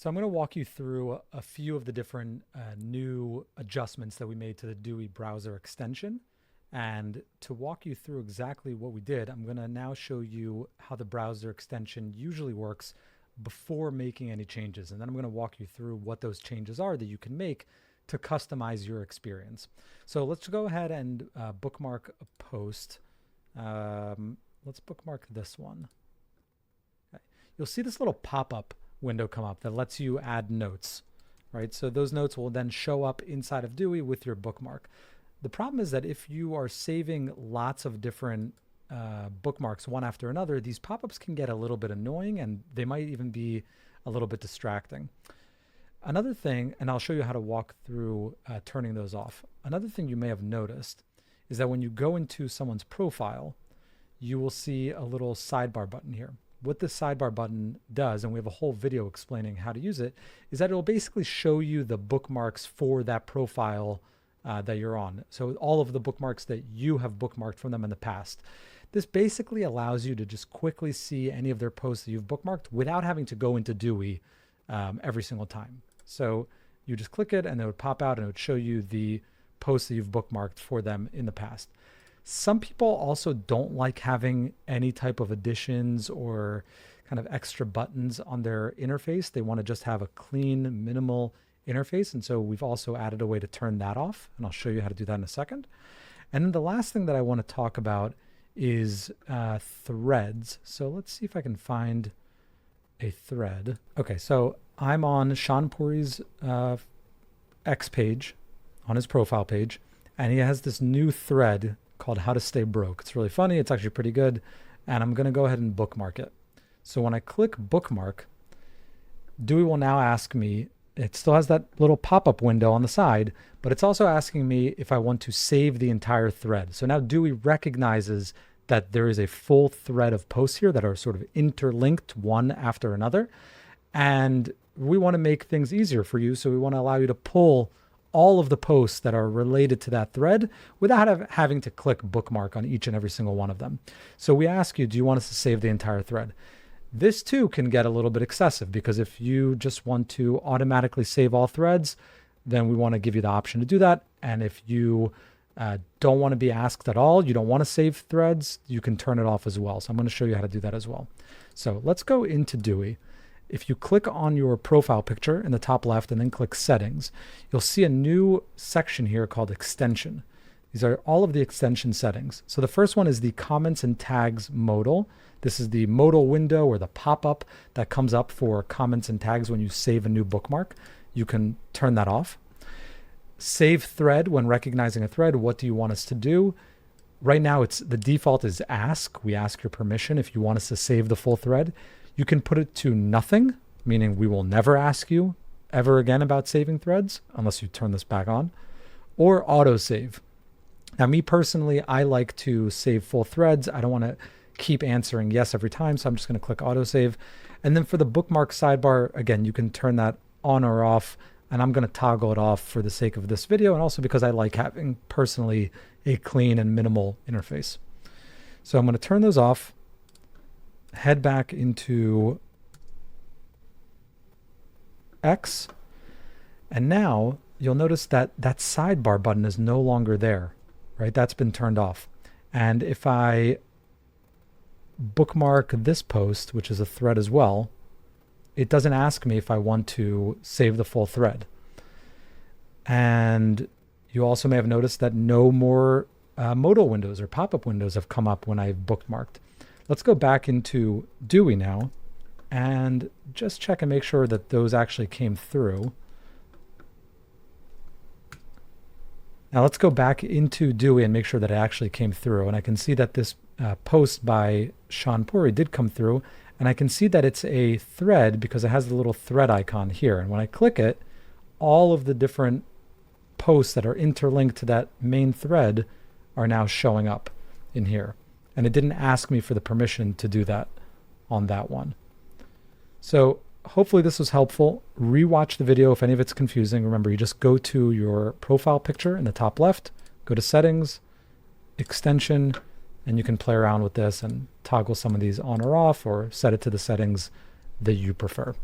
So I'm going to walk you through a few of the different new adjustments that we made to the Dewey browser extension. And to walk you through exactly what we did, I'm going to now show you how the browser extension usually works before making any changes. And then I'm going to walk you through what those changes are that you can make to customize your experience. So let's go ahead and bookmark a post. Let's bookmark this one. Okay. You'll see this little pop-up window come up that lets you add notes, right? So those notes will then show up inside of Dewey with your bookmark. The problem is that if you are saving lots of different bookmarks one after another, these pop-ups can get a little bit annoying and they might even be a little bit distracting. Another thing, and I'll show you how to walk through turning those off. Another thing you may have noticed is that when you go into someone's profile, you will see a little sidebar button here. What this sidebar button does, and we have a whole video explaining how to use it, is that it'll basically show you the bookmarks for that profile that you're on. So all of the bookmarks that you have bookmarked from them in the past. This basically allows you to just quickly see any of their posts that you've bookmarked without having to go into Dewey every single time. So you just click it and it would pop out and it would show you the posts that you've bookmarked for them in the past. Some people also don't like having any type of additions or kind of extra buttons on their interface. They want to just have a clean, minimal interface. And so we've also added a way to turn that off. And I'll show you how to do that in a second. And then the last thing that I want to talk about is threads. So let's see if I can find a thread. Okay, so I'm on Sean Puri's X page, on his profile page, and he has this new thread called How to Stay Broke. It's really funny. It's actually pretty good. And I'm going to go ahead and bookmark it. So when I click bookmark, Dewey will now ask me, it still has that little pop-up window on the side, but it's also asking me if I want to save the entire thread. So now Dewey recognizes that there is a full thread of posts here that are sort of interlinked one after another. And we want to make things easier for you. So we want to allow you to pull all of the posts that are related to that thread without having to click bookmark on each and every single one of them. So we ask you, do you want us to save the entire thread? This too can get a little bit excessive because if you just want to automatically save all threads, then we want to give you the option to do that. And if you don't want to be asked at all, you don't want to save threads, you can turn it off as well. So I'm going to show you how to do that as well. So let's go into Dewey. If you click on your profile picture in the top left and then click settings, you'll see a new section here called extension. These are all of the extension settings. So the first one is the comments and tags modal. This is the modal window or the pop-up that comes up for comments and tags when you save a new bookmark. You can turn that off. Save thread when recognizing a thread. What do you want us to do? Right now the default is ask. We ask your permission if you want us to save the full thread. You can put it to nothing, meaning we will never ask you ever again about saving threads unless you turn this back on, or autosave. Now, me personally, I like to save full threads. I don't want to keep answering yes every time, so I'm just going to click autosave. And then for the bookmark sidebar, again, you can turn that on or off, and I'm going to toggle it off for the sake of this video and also because I like having personally a clean and minimal interface. So I'm going to turn those off. Head back into X, and now you'll notice that that sidebar button is no longer there, right? That's been turned off. And if I bookmark this post, which is a thread as well, it doesn't ask me if I want to save the full thread. And you also may have noticed that no more modal windows or pop-up windows have come up when I've bookmarked. Let's go back into Dewey now and just check and make sure that those actually came through. Now let's go back into Dewey and make sure that it actually came through. And I can see that this post by Sean Puri did come through. And I can see that it's a thread because it has the little thread icon here. And when I click it, all of the different posts that are interlinked to that main thread are now showing up in here. And it didn't ask me for the permission to do that on that one. So hopefully this was helpful. Rewatch the video if any of it's confusing. Remember, you just go to your profile picture in the top left, go to settings, extension, and you can play around with this and toggle some of these on or off or set it to the settings that you prefer.